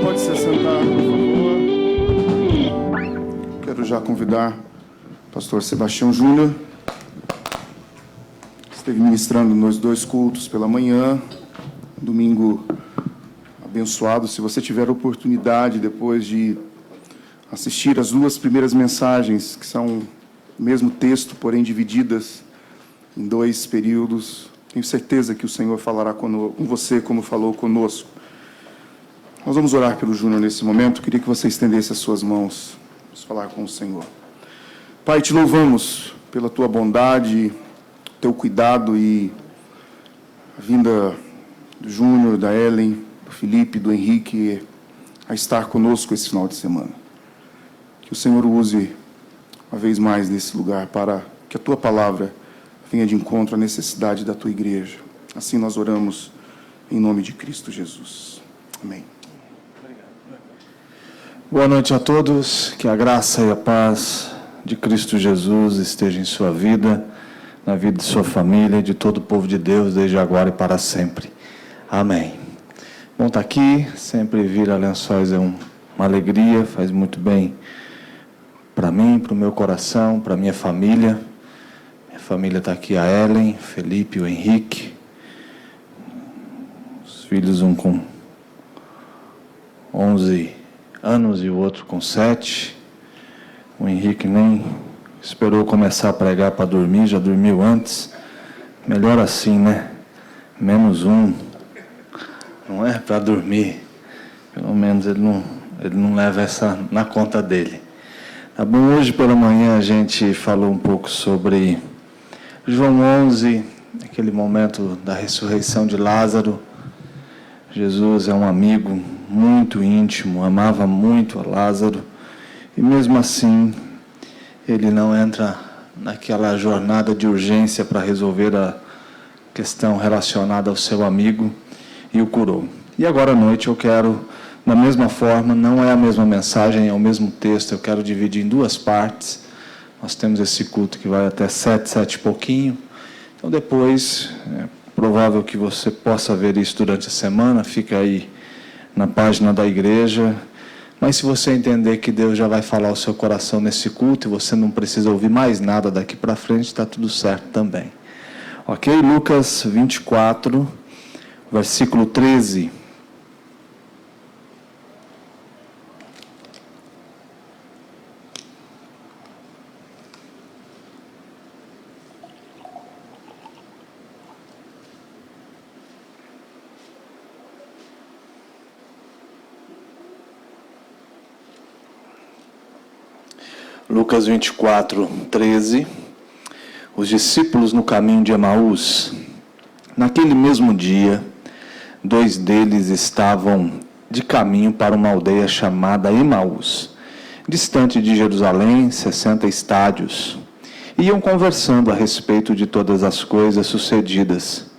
Pode se sentar, por favor. Quero já convidar o pastor Sebastião Júnior. Esteve ministrando nos 2 cultos pela manhã, domingo abençoado. Se você tiver oportunidade, depois de assistir as 2 primeiras mensagens, que são o mesmo texto, porém divididas em 2 períodos, tenho certeza que o Senhor falará com você como falou conosco. Nós vamos orar pelo Júnior nesse momento. Queria que você estendesse as suas mãos. Vamos falar com o Senhor. Pai, te louvamos pela tua bondade, teu cuidado e a vinda do Júnior, da Ellen, do Felipe, do Henrique a estar conosco esse final de semana. Que o Senhor use uma vez mais nesse lugar para que a tua palavra venha de encontro à necessidade da tua igreja. Assim nós oramos em nome de Cristo Jesus. Amém. Boa noite a todos, que a graça e a paz de Cristo Jesus esteja em sua vida, na vida de sua família e de todo o povo de Deus, desde agora e para sempre. Amém. Bom estar aqui, sempre vir a Lençóis é uma alegria, faz muito bem para mim, para o meu coração, para a minha família. Minha família está aqui, a Ellen, o Felipe, o Henrique, os filhos, um com 11 anos e o outro com 7. O Henrique nem esperou começar a pregar para dormir, já dormiu antes. Melhor assim, né? Menos um, não é? Para dormir. Pelo menos ele não leva essa na conta dele. Tá bom? Hoje pela manhã a gente falou um pouco sobre João 11, aquele momento da ressurreição de Lázaro. Jesus é um amigo muito íntimo, amava muito a Lázaro, e mesmo assim, ele não entra naquela jornada de urgência para resolver a questão relacionada ao seu amigo, e o curou. E agora à noite eu quero, da mesma forma, não é a mesma mensagem, é o mesmo texto, eu quero dividir em 2 partes. Nós temos esse culto que vai até 7 e pouquinho, então depois, é provável que você possa ver isso durante a semana, fica aí na página da igreja, mas se você entender que Deus já vai falar o seu coração nesse culto e você não precisa ouvir mais nada daqui para frente, está tudo certo também. Ok? Lucas 24, versículo 13. Lucas 24, 13, os discípulos no caminho de Emaús. Naquele mesmo dia, 2 deles estavam de caminho para uma aldeia chamada Emaús, distante de Jerusalém, 60 estádios. Iam conversando a respeito de todas as coisas sucedidas.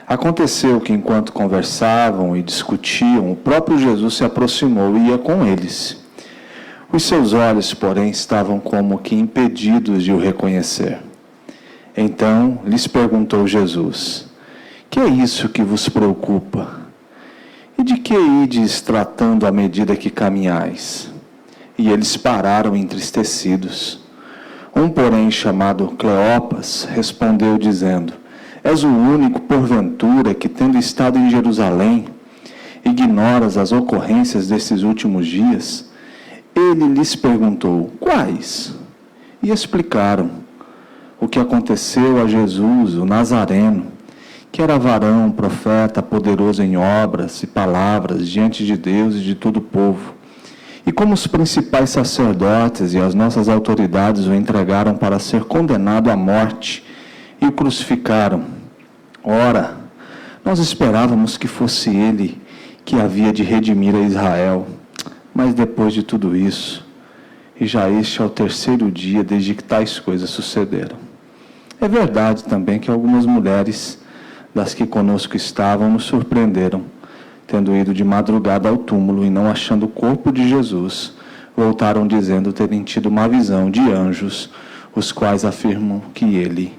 Aconteceu que, enquanto conversavam e discutiam, o próprio Jesus se aproximou e ia com eles. Os seus olhos, porém, estavam como que impedidos de o reconhecer. Então lhes perguntou Jesus: que é isso que vos preocupa? E de que ides tratando à medida que caminhais? E eles pararam entristecidos. Um, porém, chamado Cleopas, respondeu dizendo: és o único, porventura, que, tendo estado em Jerusalém, ignoras as ocorrências desses últimos dias? Ele lhes perguntou: quais? E explicaram o que aconteceu a Jesus, o Nazareno, que era varão, profeta, poderoso em obras e palavras diante de Deus e de todo o povo. E como os principais sacerdotes e as nossas autoridades o entregaram para ser condenado à morte e o crucificaram. Ora, nós esperávamos que fosse ele que havia de redimir a Israel. Mas depois de tudo isso, e já este é o 3º dia desde que tais coisas sucederam. É verdade também que algumas mulheres das que conosco estavam nos surpreenderam, tendo ido de madrugada ao túmulo e não achando o corpo de Jesus, voltaram dizendo terem tido uma visão de anjos, os quais afirmam que ele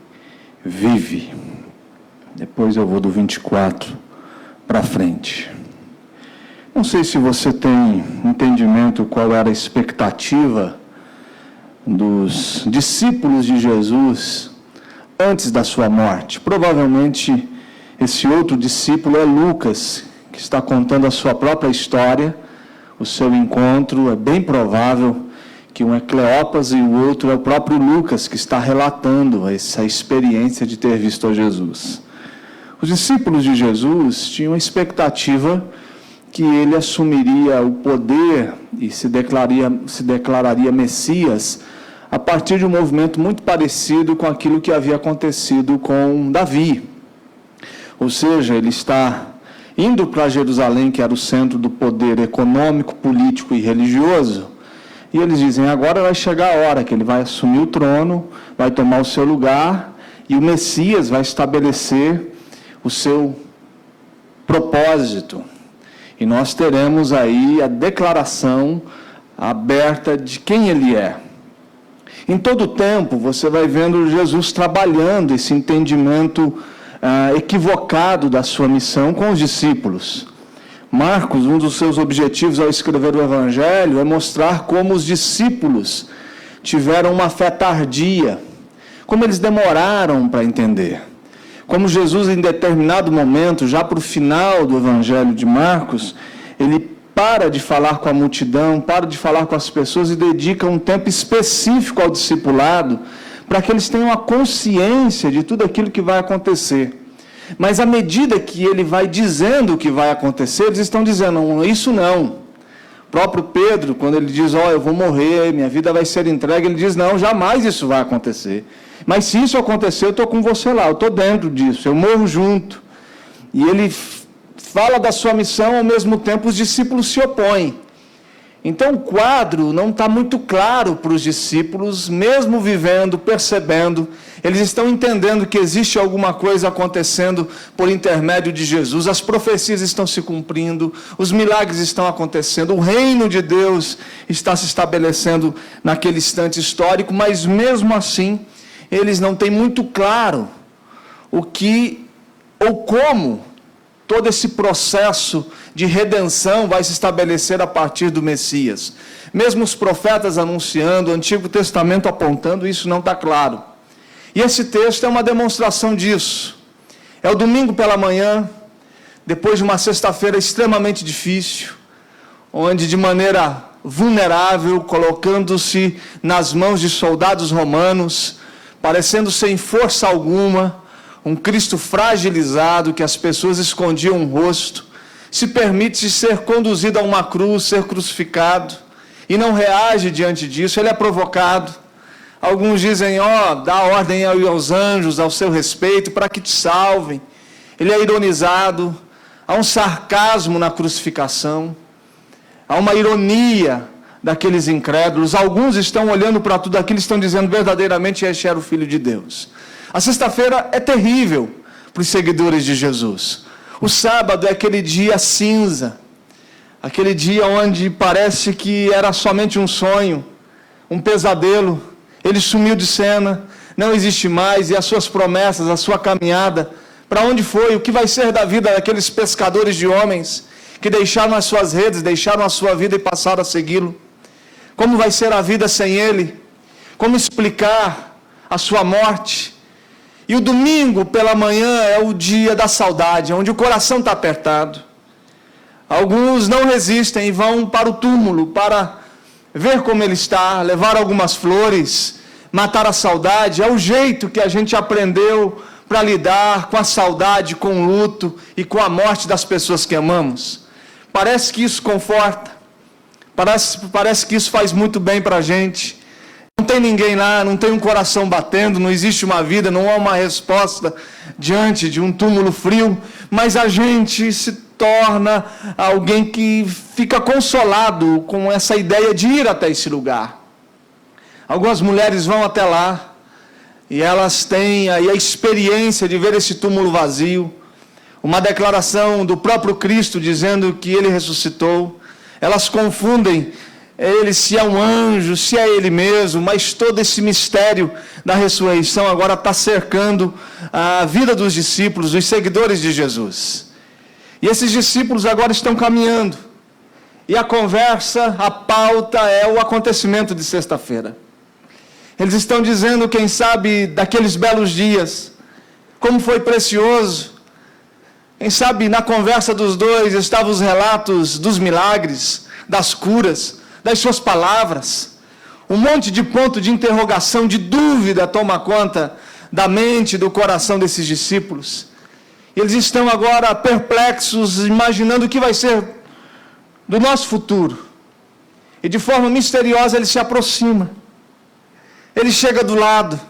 vive. Depois eu vou do 24 para frente. Não sei se você tem entendimento qual era a expectativa dos discípulos de Jesus antes da sua morte. Provavelmente esse outro discípulo é Lucas, que está contando a sua própria história, o seu encontro. É bem provável que um é Cleópas e o outro é o próprio Lucas, que está relatando essa experiência de ter visto a Jesus. Os discípulos de Jesus tinham a expectativa que ele assumiria o poder e se declararia Messias a partir de um movimento muito parecido com aquilo que havia acontecido com Davi. Ou seja, ele está indo para Jerusalém, que era o centro do poder econômico, político e religioso, e eles dizem, agora vai chegar a hora que ele vai assumir o trono, vai tomar o seu lugar, e o Messias vai estabelecer o seu propósito. E nós teremos aí a declaração aberta de quem ele é. Em todo o tempo, você vai vendo Jesus trabalhando esse entendimento equivocado da sua missão com os discípulos. Marcos, um dos seus objetivos ao escrever o Evangelho é mostrar como os discípulos tiveram uma fé tardia, como eles demoraram para entender. Como Jesus, em determinado momento, já para o final do Evangelho de Marcos, ele para de falar com a multidão, para de falar com as pessoas e dedica um tempo específico ao discipulado, para que eles tenham a consciência de tudo aquilo que vai acontecer. Mas à medida que ele vai dizendo o que vai acontecer, eles estão dizendo, isso não. O próprio Pedro, quando ele diz, eu vou morrer, minha vida vai ser entregue, ele diz, não, jamais isso vai acontecer. Mas se isso acontecer, eu estou com você lá, eu estou dentro disso, eu morro junto. E ele fala da sua missão, ao mesmo tempo os discípulos se opõem. Então o quadro não está muito claro para os discípulos, mesmo vivendo, percebendo, eles estão entendendo que existe alguma coisa acontecendo por intermédio de Jesus, as profecias estão se cumprindo, os milagres estão acontecendo, o reino de Deus está se estabelecendo naquele instante histórico, mas mesmo assim, eles não têm muito claro o que ou como todo esse processo de redenção vai se estabelecer a partir do Messias. Mesmo os profetas anunciando, o Antigo Testamento apontando, isso não está claro. E esse texto é uma demonstração disso. É o domingo pela manhã, depois de uma sexta-feira extremamente difícil, onde de maneira vulnerável, colocando-se nas mãos de soldados romanos, parecendo sem força alguma, um Cristo fragilizado, que as pessoas escondiam o rosto, se permite ser conduzido a uma cruz, ser crucificado, e não reage diante disso, ele é provocado. Alguns dizem, dá ordem aos anjos, ao seu respeito, para que te salvem. Ele é ironizado, há um sarcasmo na crucificação, há uma ironia daqueles incrédulos. Alguns estão olhando para tudo aquilo e estão dizendo, verdadeiramente este era o Filho de Deus. A sexta-feira é terrível para os seguidores de Jesus. O sábado é aquele dia cinza, aquele dia onde parece que era somente um sonho, um pesadelo. Ele sumiu de cena, não existe mais, e as suas promessas, a sua caminhada, para onde foi? O que vai ser da vida daqueles pescadores de homens que deixaram as suas redes, deixaram a sua vida e passaram a segui-lo? Como vai ser a vida sem ele? Como explicar a sua morte? E o domingo pela manhã é o dia da saudade, onde o coração está apertado. Alguns não resistem e vão para o túmulo para ver como ele está, levar algumas flores, matar a saudade. É o jeito que a gente aprendeu para lidar com a saudade, com o luto e com a morte das pessoas que amamos. Parece que isso conforta, parece que isso faz muito bem para a gente. Não tem ninguém lá, não tem um coração batendo, não existe uma vida, não há uma resposta diante de um túmulo frio, mas a gente se torna alguém que fica consolado com essa ideia de ir até esse lugar. Algumas mulheres vão até lá e elas têm aí a experiência de ver esse túmulo vazio, uma declaração do próprio Cristo dizendo que ele ressuscitou. Elas confundem ele, se é um anjo, se é ele mesmo, mas todo esse mistério da ressurreição agora está cercando a vida dos discípulos, dos seguidores de Jesus. E esses discípulos agora estão caminhando. E a conversa, a pauta é o acontecimento de sexta-feira. Eles estão dizendo, quem sabe, daqueles belos dias, como foi precioso. Quem sabe, na conversa dos dois, estavam os relatos dos milagres, das curas, das suas palavras. Um monte de ponto de interrogação, de dúvida toma conta da mente e do coração desses discípulos. Eles estão agora perplexos, imaginando o que vai ser do nosso futuro. E de forma misteriosa ele se aproxima. Ele chega do lado,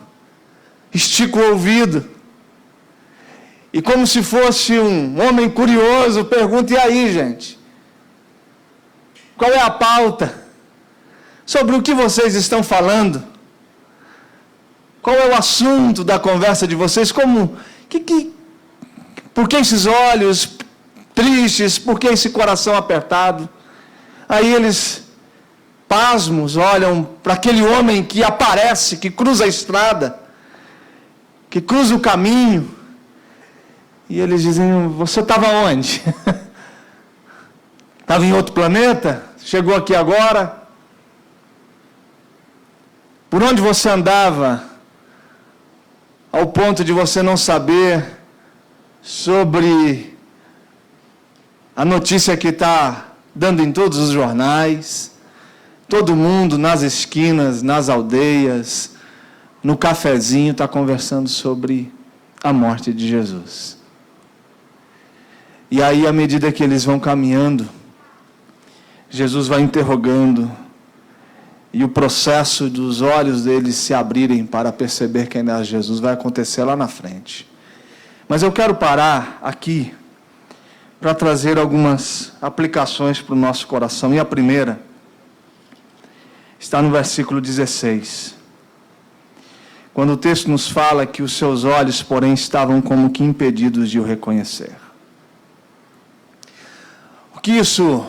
estica o ouvido. E como se fosse um homem curioso, pergunta: e aí, gente? Qual é a pauta? Sobre o que vocês estão falando? Qual é o assunto da conversa de vocês? Por que esses olhos tristes? Por que esse coração apertado? Aí eles, pasmos, olham para aquele homem que aparece, que cruza a estrada, que cruza o caminho. E eles dizem: você estava onde? Estava em outro planeta? Chegou aqui agora? Por onde você andava ao ponto de você não saber sobre a notícia que está dando em todos os jornais, todo mundo nas esquinas, nas aldeias, no cafezinho está conversando sobre a morte de Jesus. E aí, à medida que eles vão caminhando, Jesus vai interrogando, e o processo dos olhos deles se abrirem para perceber quem é Jesus vai acontecer lá na frente. Mas eu quero parar aqui para trazer algumas aplicações para o nosso coração. E a primeira está no versículo 16. Quando o texto nos fala que os seus olhos, porém, estavam como que impedidos de o reconhecer. O que isso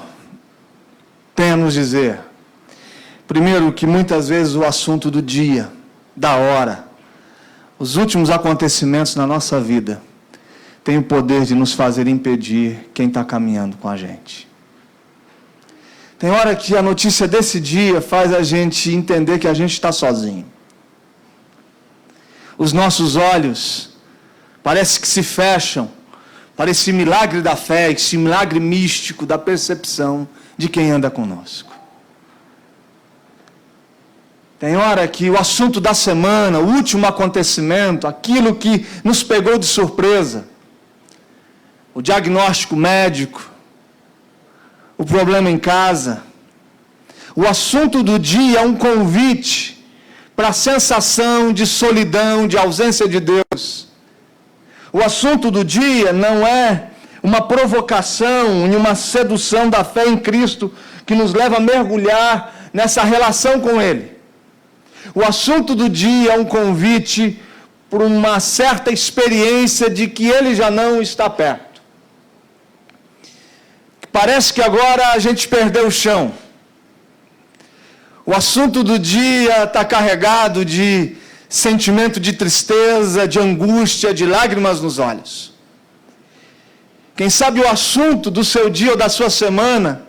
tem a nos dizer? Primeiro, que muitas vezes o assunto do dia, da hora, os últimos acontecimentos na nossa vida, tem o poder de nos fazer impedir quem está caminhando com a gente. Tem hora que a notícia desse dia faz a gente entender que a gente está sozinho. Os nossos olhos parece que se fecham para esse milagre da fé, esse milagre místico da percepção de quem anda conosco. Tem hora que o assunto da semana, o último acontecimento, aquilo que nos pegou de surpresa, o diagnóstico médico, o problema em casa, o assunto do dia é um convite para a sensação de solidão, de ausência de Deus. O assunto do dia não é uma provocação e uma sedução da fé em Cristo que nos leva a mergulhar nessa relação com Ele. O assunto do dia é um convite por uma certa experiência de que Ele já não está perto. Parece que agora a gente perdeu o chão. O assunto do dia está carregado de sentimento de tristeza, de angústia, de lágrimas nos olhos. Quem sabe o assunto do seu dia ou da sua semana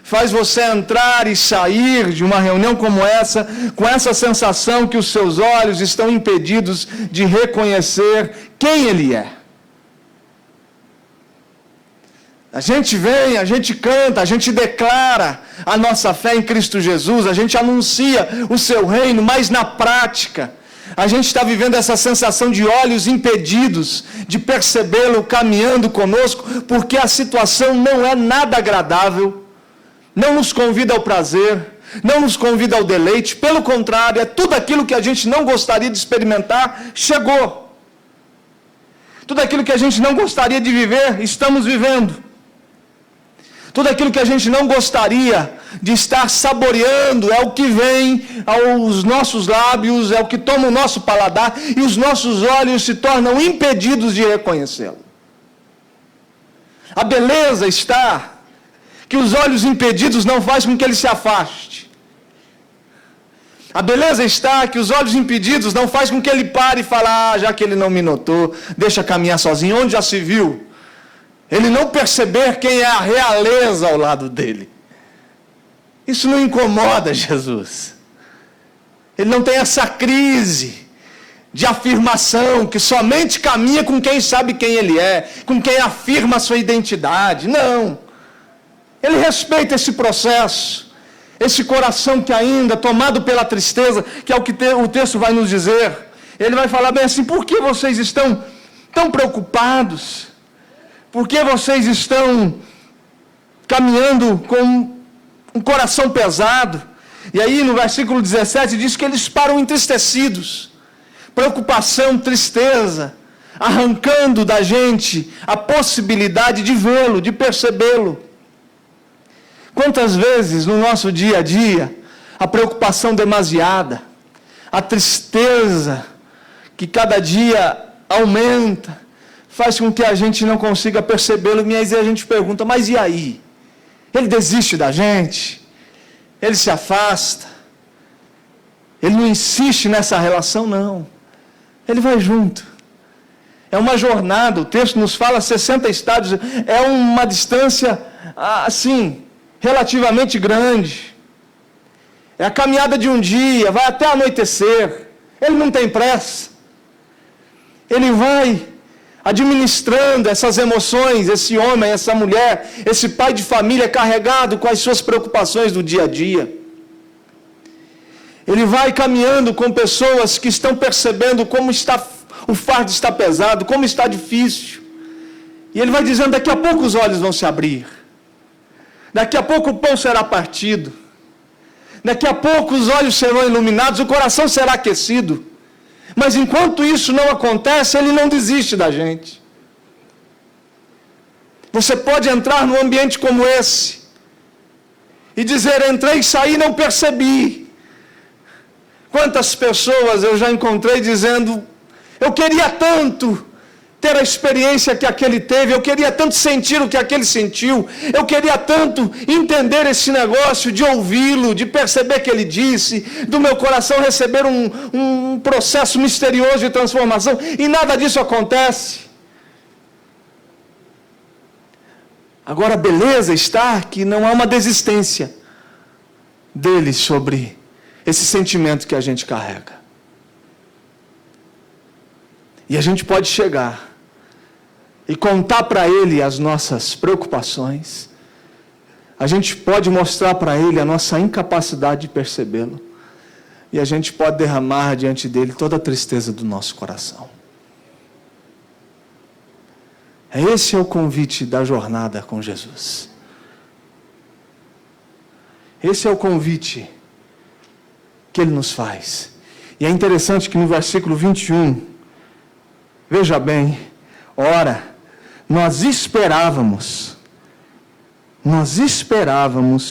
faz você entrar e sair de uma reunião como essa, com essa sensação que os seus olhos estão impedidos de reconhecer quem Ele é. A gente vem, a gente canta, a gente declara a nossa fé em Cristo Jesus, a gente anuncia o seu reino, mas na prática, a gente está vivendo essa sensação de olhos impedidos de percebê-lo caminhando conosco, porque a situação não é nada agradável, não nos convida ao prazer, não nos convida ao deleite, pelo contrário, é tudo aquilo que a gente não gostaria de experimentar, chegou. Tudo aquilo que a gente não gostaria de viver, estamos vivendo. Tudo aquilo que a gente não gostaria de estar saboreando é o que vem aos nossos lábios, é o que toma o nosso paladar, e os nossos olhos se tornam impedidos de reconhecê-lo. A beleza está que os olhos impedidos não fazem com que ele se afaste. A beleza está que os olhos impedidos não fazem com que ele pare e fale: já que ele não me notou, deixa caminhar sozinho. Onde já se viu ele não perceber quem é a realeza ao lado dele? Isso não incomoda Jesus. Ele não tem essa crise de afirmação que somente caminha com quem sabe quem ele é, com quem afirma a sua identidade. Não. Ele respeita esse processo, esse coração que ainda, tomado pela tristeza, que é o que o texto vai nos dizer. Ele vai falar bem assim: por que vocês estão tão preocupados? Por que vocês estão caminhando com um coração pesado? E aí no versículo 17 diz que eles param entristecidos. Preocupação, tristeza, arrancando da gente a possibilidade de vê-lo, de percebê-lo. Quantas vezes no nosso dia a dia, a preocupação demasiada, a tristeza que cada dia aumenta, faz com que a gente não consiga percebê-lo, e aí a gente pergunta: mas e aí? Ele desiste da gente? Ele se afasta? Ele não insiste nessa relação? Não. Ele vai junto. É uma jornada, o texto nos fala 60 estádios, é uma distância, assim, relativamente grande. É a caminhada de um dia, vai até anoitecer. Ele não tem pressa. Ele vai administrando essas emoções, esse homem, essa mulher, esse pai de família carregado com as suas preocupações do dia a dia. Ele vai caminhando com pessoas que estão percebendo como o fardo está pesado, como está difícil. E ele vai dizendo: daqui a pouco os olhos vão se abrir. Daqui a pouco o pão será partido. Daqui a pouco os olhos serão iluminados, o coração será aquecido. Mas enquanto isso não acontece, ele não desiste da gente. Você pode entrar num ambiente como esse e dizer: entrei e saí e não percebi. Quantas pessoas eu já encontrei dizendo: eu queria tanto ter a experiência que aquele teve, eu queria tanto sentir o que aquele sentiu, eu queria tanto entender esse negócio, de ouvi-lo, de perceber que ele disse, do meu coração receber um processo misterioso de transformação, e nada disso acontece. Agora a beleza está que não há uma desistência dele sobre esse sentimento que a gente carrega. E a gente pode chegar e contar para ele as nossas preocupações. A gente pode mostrar para ele a nossa incapacidade de percebê-lo. E a gente pode derramar diante dele toda a tristeza do nosso coração. Esse é o convite da jornada com Jesus. Esse é o convite que ele nos faz. E é interessante que no versículo 21, veja bem: ora, nós esperávamos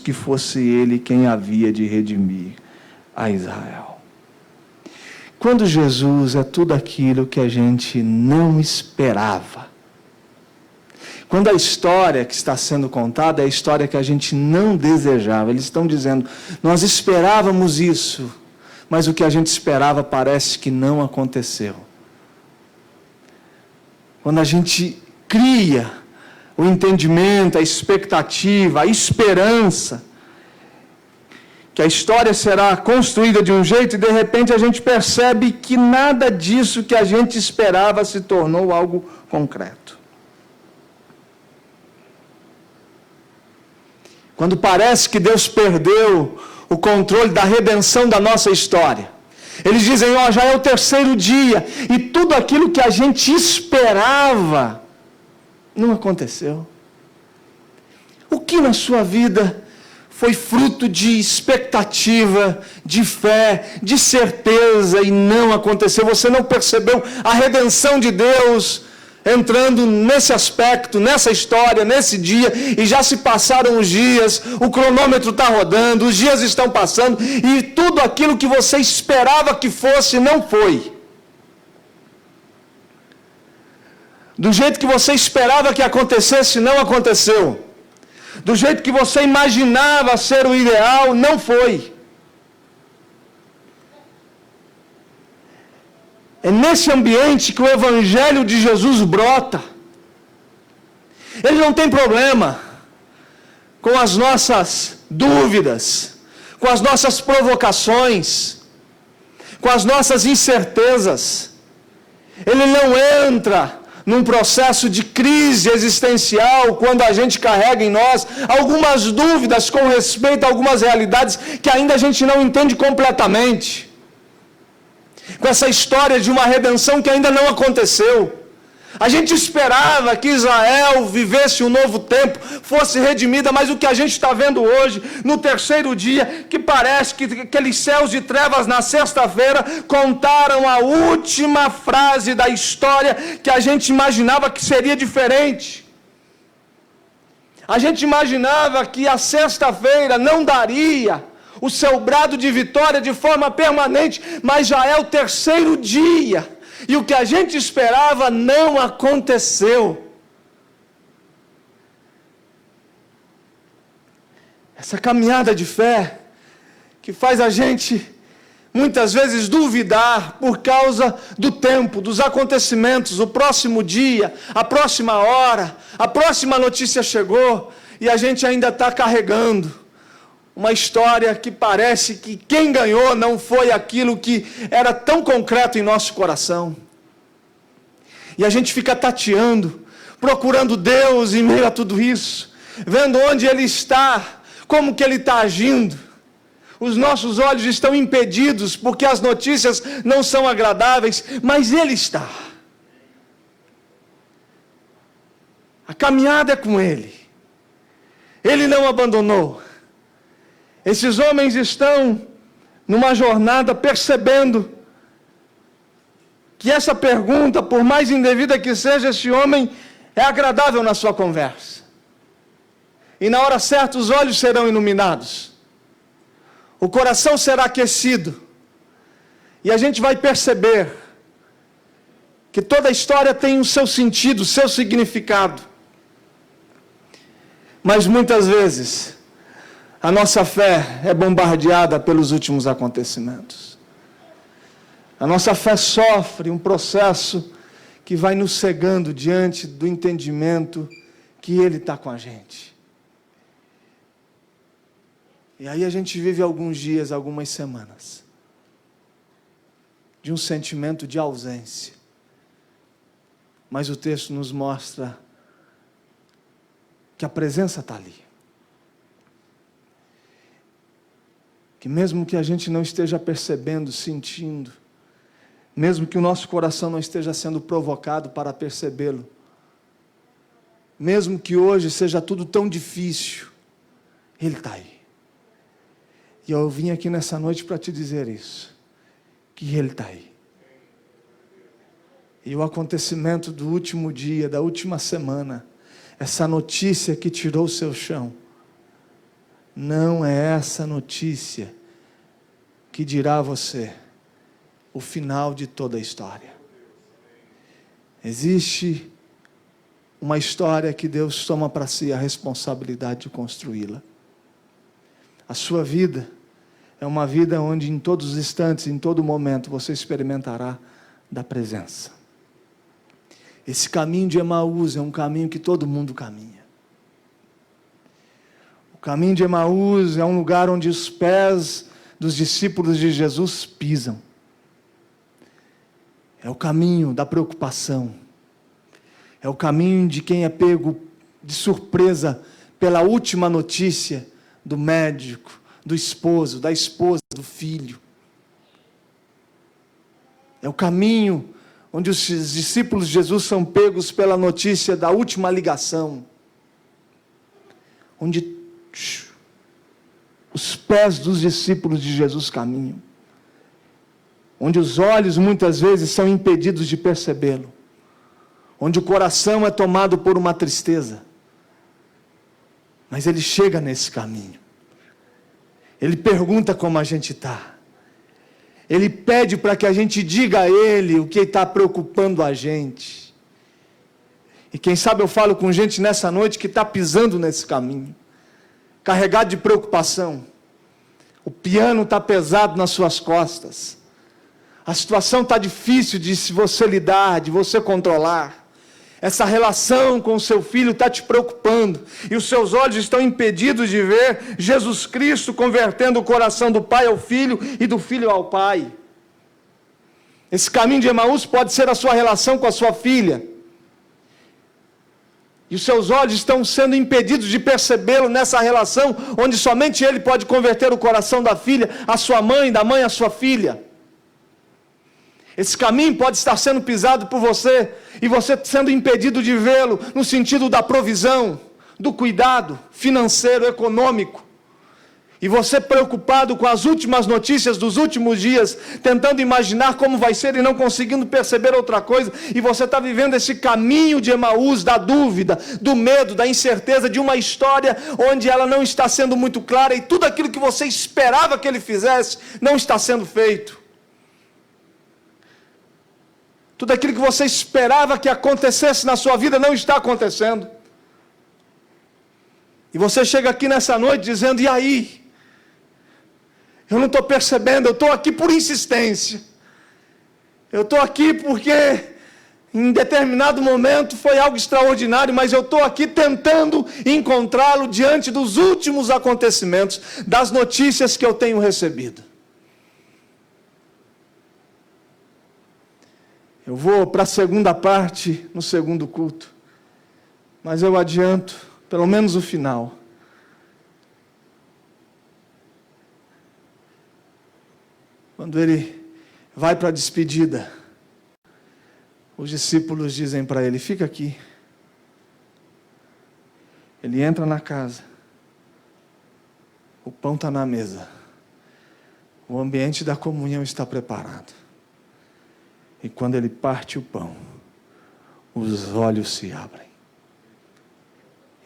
que fosse ele quem havia de redimir a Israel. Quando Jesus é tudo aquilo que a gente não esperava, quando a história que está sendo contada é a história que a gente não desejava, eles estão dizendo: nós esperávamos isso, mas o que a gente esperava parece que não aconteceu. Quando a gente cria o entendimento, a expectativa, a esperança, que a história será construída de um jeito, e de repente a gente percebe que nada disso que a gente esperava se tornou algo concreto. Quando parece que Deus perdeu o controle da redenção da nossa história, eles dizem: ó, já é o terceiro dia, e tudo aquilo que a gente esperava não aconteceu. O que na sua vida foi fruto de expectativa, de fé, de certeza e não aconteceu? Você não percebeu a redenção de Deus entrando nesse aspecto, nessa história, nesse dia, e já se passaram os dias, o cronômetro está rodando, os dias estão passando, e tudo aquilo que você esperava que fosse, não foi. Do jeito que você esperava que acontecesse, não aconteceu. Do jeito que você imaginava ser o ideal, não foi. É nesse ambiente que o Evangelho de Jesus brota. Ele não tem problema com as nossas dúvidas, com as nossas provocações, com as nossas incertezas. Ele não entra num processo de crise existencial quando a gente carrega em nós algumas dúvidas com respeito a algumas realidades que ainda a gente não entende completamente. Com essa história de uma redenção que ainda não aconteceu. A gente esperava que Israel vivesse um novo tempo, fosse redimida, mas o que a gente está vendo hoje, no terceiro dia, que parece que aqueles céus de trevas na sexta-feira contaram a última frase da história que a gente imaginava que seria diferente. A gente imaginava que a sexta-feira não daria o seu brado de vitória de forma permanente, mas já é o terceiro dia. E o que a gente esperava não aconteceu. Essa caminhada de fé que faz a gente muitas vezes duvidar por causa do tempo, dos acontecimentos, o próximo dia, a próxima hora, a próxima notícia chegou e a gente ainda está carregando uma história que parece que quem ganhou não foi aquilo que era tão concreto em nosso coração. E a gente fica tateando, procurando Deus em meio a tudo isso, vendo onde Ele está, como que Ele está agindo. Os nossos olhos estão impedidos porque as notícias não são agradáveis, mas Ele está. A caminhada é com Ele. Ele não abandonou. Esses homens estão numa jornada percebendo que essa pergunta, por mais indevida que seja, esse homem é agradável na sua conversa. E na hora certa os olhos serão iluminados. O coração será aquecido. E a gente vai perceber que toda a história tem o seu sentido, o seu significado. Mas muitas vezes a nossa fé é bombardeada pelos últimos acontecimentos. A nossa fé sofre um processo que vai nos cegando diante do entendimento que Ele está com a gente. E aí a gente vive alguns dias, algumas semanas, de um sentimento de ausência. Mas o texto nos mostra que a presença está ali. Que mesmo que a gente não esteja percebendo, sentindo, mesmo que o nosso coração não esteja sendo provocado para percebê-lo, mesmo que hoje seja tudo tão difícil, Ele está aí. E eu vim aqui nessa noite para te dizer isso, que Ele está aí. E o acontecimento do último dia, da última semana, essa notícia que tirou o seu chão, não é essa notícia que dirá a você o final de toda a história. Existe uma história que Deus toma para si a responsabilidade de construí-la. A sua vida é uma vida onde em todos os instantes, em todo momento, você experimentará da presença. Esse caminho de Emaús é um caminho que todo mundo caminha. O caminho de Emaús é um lugar onde os pés dos discípulos de Jesus pisam. É o caminho da preocupação. É o caminho de quem é pego de surpresa pela última notícia do médico, do esposo, da esposa, do filho. É o caminho onde os discípulos de Jesus são pegos pela notícia da última ligação. Onde os pés dos discípulos de Jesus caminham. Onde os olhos muitas vezes são impedidos de percebê-lo. Onde o coração é tomado por uma tristeza. Mas ele chega nesse caminho. Ele pergunta como a gente está. Ele pede para que a gente diga a Ele o que está preocupando a gente. E quem sabe eu falo com gente nessa noite que está pisando nesse caminho, carregado de preocupação. O piano está pesado nas suas costas. A situação está difícil de se você lidar, de você controlar. Essa relação com o seu filho está te preocupando, e os seus olhos estão impedidos de ver Jesus Cristo convertendo o coração do pai ao filho e do filho ao pai. Esse caminho de Emaús pode ser a sua relação com a sua filha, e os seus olhos estão sendo impedidos de percebê-lo nessa relação, onde somente ele pode converter o coração da filha à sua mãe, da mãe à sua filha. Esse caminho pode estar sendo pisado por você, e você sendo impedido de vê-lo no sentido da provisão, do cuidado financeiro, econômico. E você preocupado com as últimas notícias dos últimos dias, tentando imaginar como vai ser e não conseguindo perceber outra coisa. E você está vivendo esse caminho de Emaús, da dúvida, do medo, da incerteza, de uma história onde ela não está sendo muito clara, e tudo aquilo que você esperava que ele fizesse não está sendo feito. Tudo aquilo que você esperava que acontecesse na sua vida não está acontecendo. E você chega aqui nessa noite dizendo: e aí? Eu não estou percebendo, eu estou aqui por insistência. Eu estou aqui porque em determinado momento foi algo extraordinário, mas eu estou aqui tentando encontrá-lo diante dos últimos acontecimentos, das notícias que eu tenho recebido. Eu vou para a segunda parte, no segundo culto, mas eu adianto, pelo menos o final. Quando ele vai para a despedida, os discípulos dizem para ele: fica aqui. Ele entra na casa, o pão está na mesa, o ambiente da comunhão está preparado. E quando ele parte o pão, os olhos se abrem.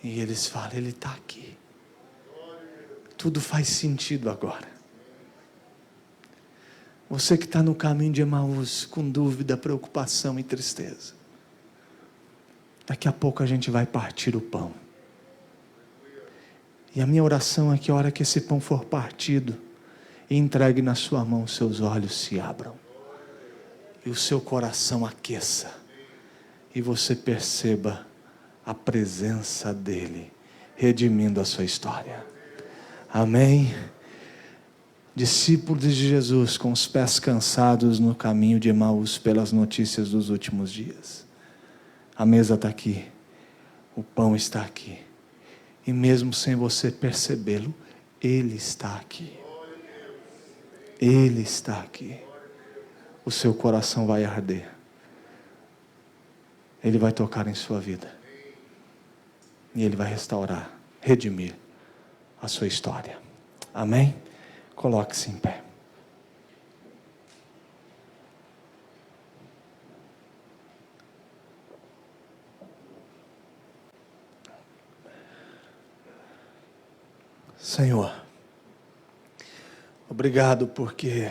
E eles falam: ele está aqui. Tudo faz sentido agora. Você que está no caminho de Emaús, com dúvida, preocupação e tristeza. Daqui a pouco a gente vai partir o pão. E a minha oração é que a hora que esse pão for partido e entregue na sua mão, seus olhos se abram. E o seu coração aqueça. E você perceba a presença dele, redimindo a sua história. Amém? Discípulos de Jesus com os pés cansados no caminho de Emaús pelas notícias dos últimos dias. A mesa está aqui, o pão está aqui, e mesmo sem você percebê-lo, ele está aqui. Ele está aqui. O seu coração vai arder. Ele vai tocar em sua vida. E ele vai restaurar, redimir a sua história. Amém? Coloque-se em pé. Senhor, obrigado porque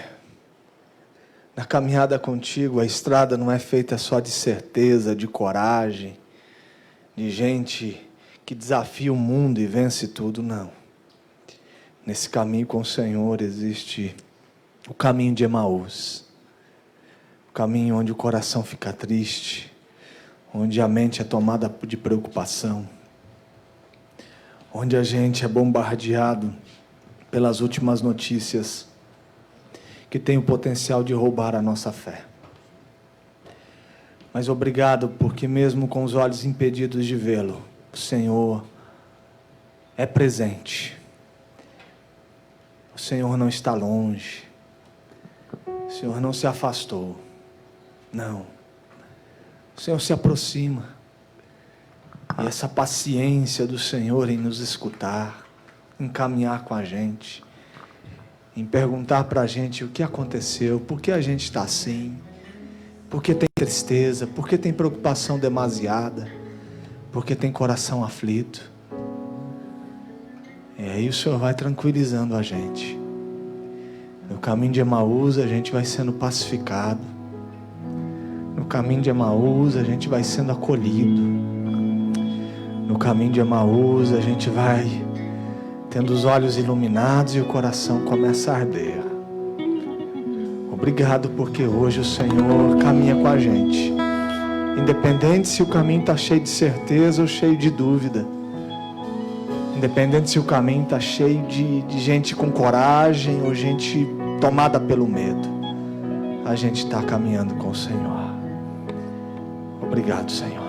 na caminhada contigo a estrada não é feita só de certeza, de coragem, de gente que desafia o mundo e vence tudo, não. Nesse caminho com o Senhor existe o caminho de Emaús, o caminho onde o coração fica triste, onde a mente é tomada de preocupação, onde a gente é bombardeado pelas últimas notícias que tem o potencial de roubar a nossa fé. Mas obrigado porque mesmo com os olhos impedidos de vê-lo, o Senhor é presente. O Senhor não está longe. O Senhor não se afastou. Não. O Senhor se aproxima. E essa paciência do Senhor em nos escutar, em caminhar com a gente, em perguntar para a gente o que aconteceu, por que a gente está assim, por que tem tristeza, por que tem preocupação demasiada, por que tem coração aflito. E aí o Senhor vai tranquilizando a gente. No caminho de Emaús a gente vai sendo pacificado. No caminho de Emaús a gente vai sendo acolhido. No caminho de Emaús a gente vai tendo os olhos iluminados e o coração começa a arder. Obrigado porque hoje o Senhor caminha com a gente. Independente se o caminho está cheio de certeza ou cheio de dúvida. Independente se o caminho está cheio de gente com coragem ou gente tomada pelo medo. A gente está caminhando com o Senhor. Obrigado, Senhor.